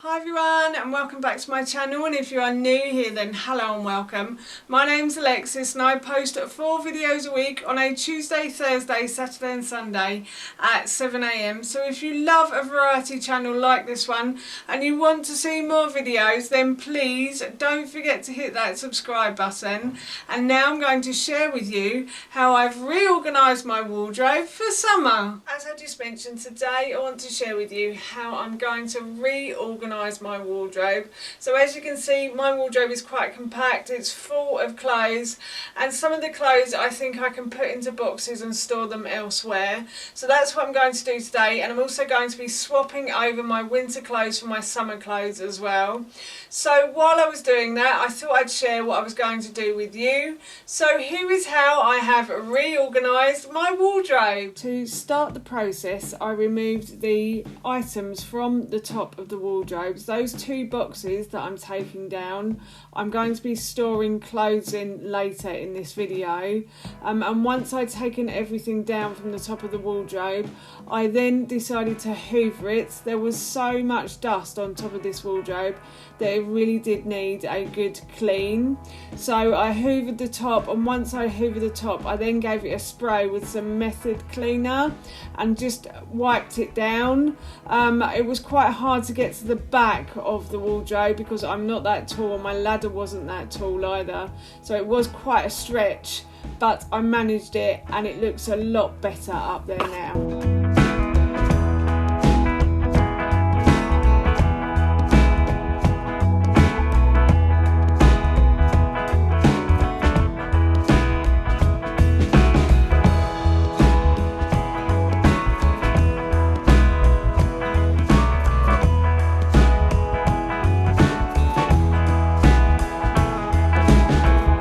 Hi everyone and welcome back to my channel, and if you are new here then hello and welcome. My name's Alexis and I post 4 videos a week on a Tuesday, Thursday, Saturday and Sunday at 7 AM. So if you love a variety channel like this one and you want to see more videos, then please don't forget to hit that subscribe button. And now I'm going to share with you how I've reorganised my wardrobe for summer. As I just mentioned, today I want to share with you how I'm going to reorganise my wardrobe. So as you can see, my wardrobe is quite compact. It's full of clothes, and some of the clothes I think I can put into boxes and store them elsewhere. So that's what I'm going to do today, and I'm also going to be swapping over my winter clothes for my summer clothes as well. So while I was doing that, I thought I'd share what I was going to do with you. So here is how I have reorganised my wardrobe. To start the process, I removed the items from the top of the wardrobe. Those 2 boxes that I'm taking down, I'm going to be storing clothes in later in this video. And once I'd taken everything down from the top of the wardrobe, I then decided to hoover it. There was so much dust on top of this wardrobe that it really did need a good clean. So I hoovered the top, and once I hoovered the top, I then gave it a spray with some method cleaner and just wiped it down. It was quite hard to get to the back of the wardrobe because I'm not that tall and my ladder wasn't that tall either, so it was quite a stretch, but I managed it and it looks a lot better up there now.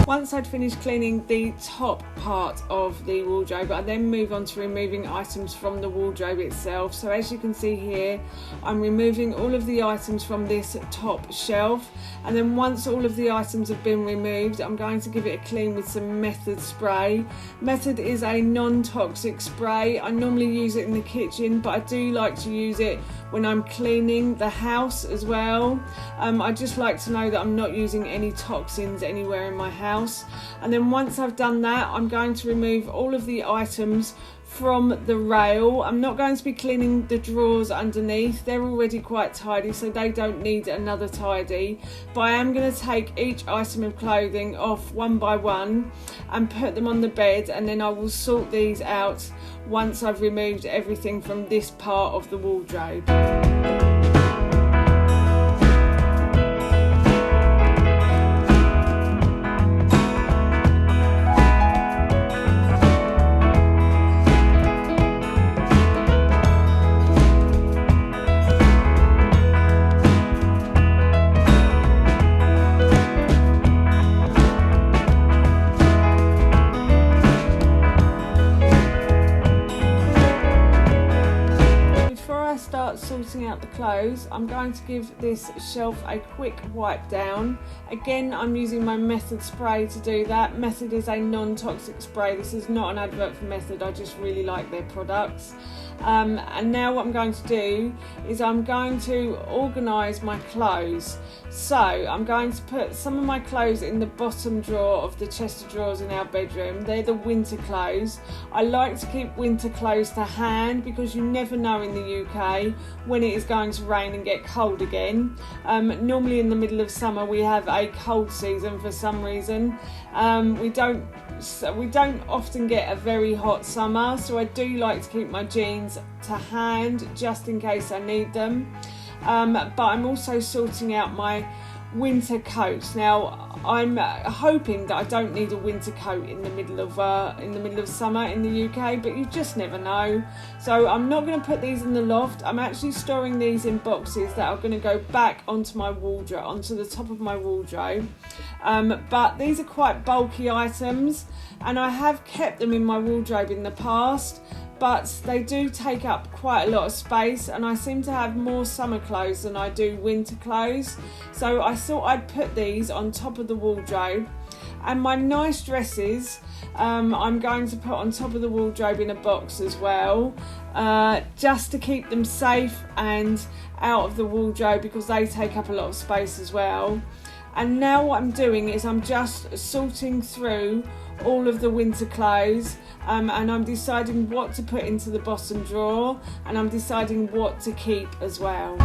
Once I'd finished cleaning the top part of the wardrobe, I then move on to removing items from the wardrobe itself. So as you can see here, I'm removing all of the items from this top shelf, and then once all of the items have been removed, I'm going to give it a clean with some Method spray. Method is a non-toxic spray. I normally use it in the kitchen, but I do like to use it when I'm cleaning the house as well. I just like to know that I'm not using any toxins anywhere in my house. And then once I've done that, I'm going to remove all of the items from the rail. I'm not going to be cleaning the drawers underneath. They're already quite tidy, so they don't need another tidy. But I am going to take each item of clothing off one by one and put them on the bed, and then I will sort these out once I've removed everything from this part of the wardrobe. Sorting out the clothes, I'm going to give this shelf a quick wipe down. Again, I'm using my Method spray to do that. Method is a non-toxic spray. This is not an advert for Method, I just really like their products. And now what I'm going to do is I'm going to organise my clothes. So I'm going to put some of my clothes in the bottom drawer of the chest of drawers in our bedroom. They're the winter clothes. I like to keep winter clothes to hand because you never know in the UK when it is going to rain and get cold again. Normally in the middle of summer we have a cold season for some reason. We don't often get a very hot summer, so I do like to keep my jeans to hand just in case I need them. But I'm also sorting out my winter coats. Now I'm hoping that I don't need a winter coat in the middle of summer in the UK, but you just never know. So I'm not going to put these in the loft. I'm actually storing these in boxes that are going to go back onto my wardrobe, onto the top of my wardrobe. But these are quite bulky items, and I have kept them in my wardrobe in the past, but they do take up quite a lot of space, and I seem to have more summer clothes than I do winter clothes. So I thought I'd put these on top of the wardrobe And my nice dresses I'm going to put on top of the wardrobe in a box as well, just to keep them safe and out of the wardrobe because they take up a lot of space as well. And now what I'm doing is I'm just sorting through all of the winter clothes, and I'm deciding what to put into the bottom drawer, and I'm deciding what to keep as well.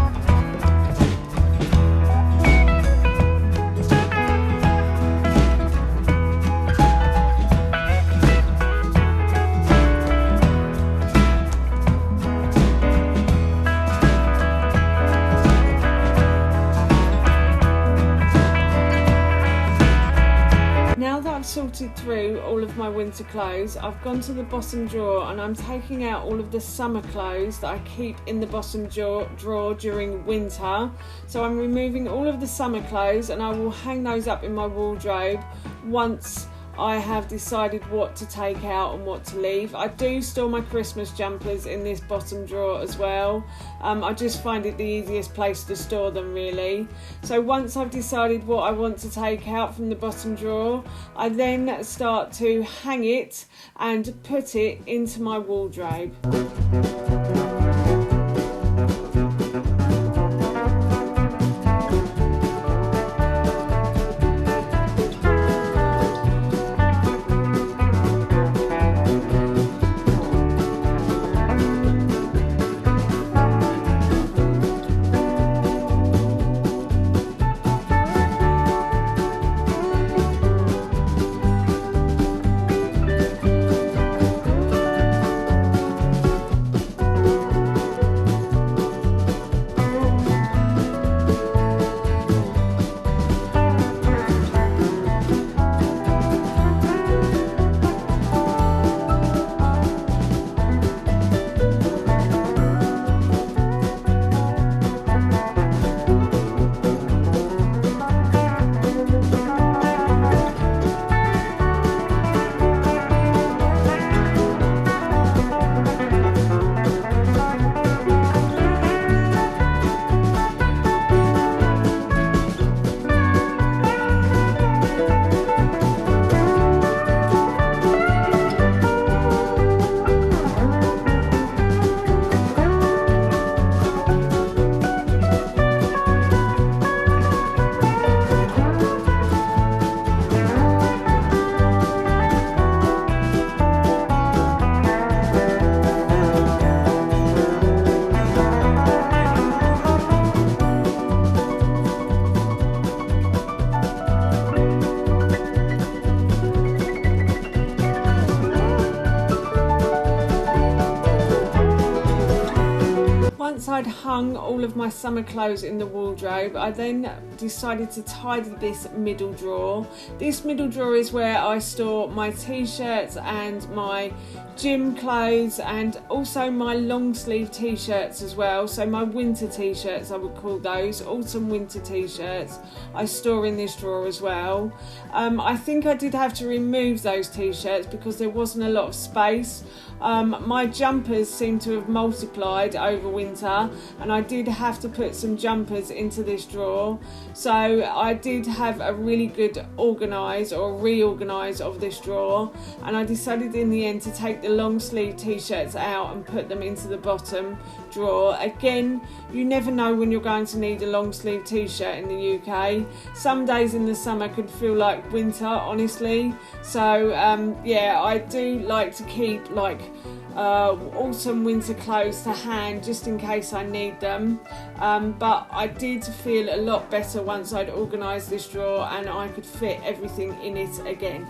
Sorted through all of my winter clothes, I've gone to the bottom drawer and I'm taking out all of the summer clothes that I keep in the bottom drawer during winter. So I'm removing all of the summer clothes and I will hang those up in my wardrobe once I have decided what to take out and what to leave. I do store my Christmas jumpers in this bottom drawer as well. I just find it the easiest place to store them really. So once I've decided what I want to take out from the bottom drawer, I then start to hang it and put it into my wardrobe. Once I'd hung all of my summer clothes in the wardrobe, I then decided to tidy this middle drawer. This middle drawer is where I store my t-shirts and my gym clothes and also my long sleeve t-shirts as well. So my winter t-shirts, I would call those, autumn winter t-shirts, I store in this drawer as well. I think I did have to remove those t-shirts because there wasn't a lot of space. My jumpers seem to have multiplied over winter and I did have to put some jumpers into this drawer. So I did have a really good reorganise of this drawer, and I decided in the end to take the long sleeve t-shirts out and put them into the bottom drawer. Again, you never know when you're going to need a long sleeve t-shirt in the UK. Some days in the summer could feel like winter, honestly. So yeah, I do like to keep like autumn winter clothes to hand just in case I need them, but I did feel a lot better once I'd organised this drawer and I could fit everything in it again.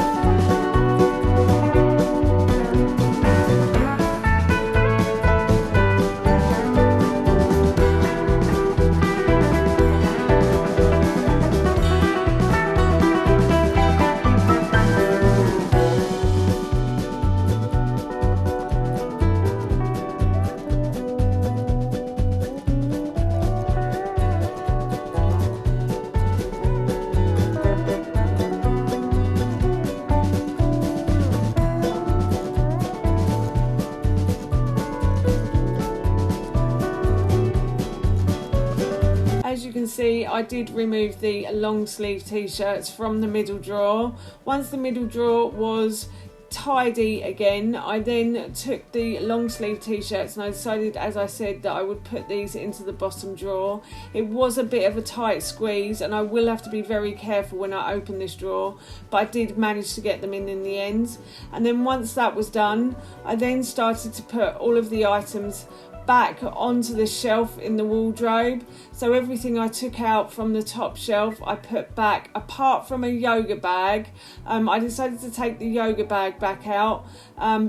see, I did remove the long sleeve t-shirts from the middle drawer. Once the middle drawer was tidy again, I then took the long sleeve t-shirts and I decided, as I said, that I would put these into the bottom drawer. It was a bit of a tight squeeze and I will have to be very careful when I open this drawer, but I did manage to get them in the end. And then once that was done, I then started to put all of the items back onto the shelf in the wardrobe. So everything I took out from the top shelf I put back, apart from a yoga bag. I decided to take the yoga bag back out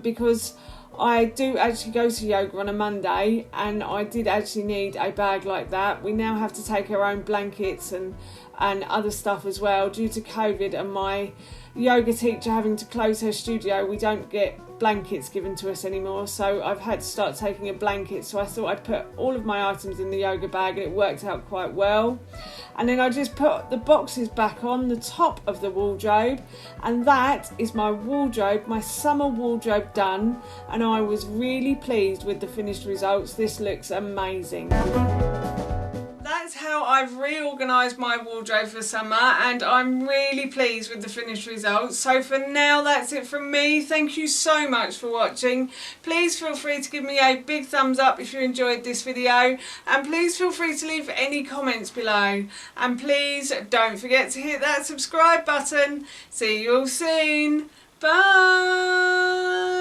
because I do actually go to yoga on a Monday and I did actually need a bag like that. We now have to take our own blankets and other stuff as well due to COVID and my yoga teacher having to close her studio. We don't get blankets given to us anymore, so I've had to start taking a blanket. So I thought I'd put all of my items in the yoga bag and it worked out quite well. And then I just put the boxes back on the top of the wardrobe, and that is my wardrobe, my summer wardrobe done, and I was really pleased with the finished results. This looks amazing. That's how I've reorganised my wardrobe for summer and I'm really pleased with the finished results. So for now, that's it from me. Thank you so much for watching. Please feel free to give me a big thumbs up if you enjoyed this video, and please feel free to leave any comments below, and please don't forget to hit that subscribe button. See you all soon. Bye.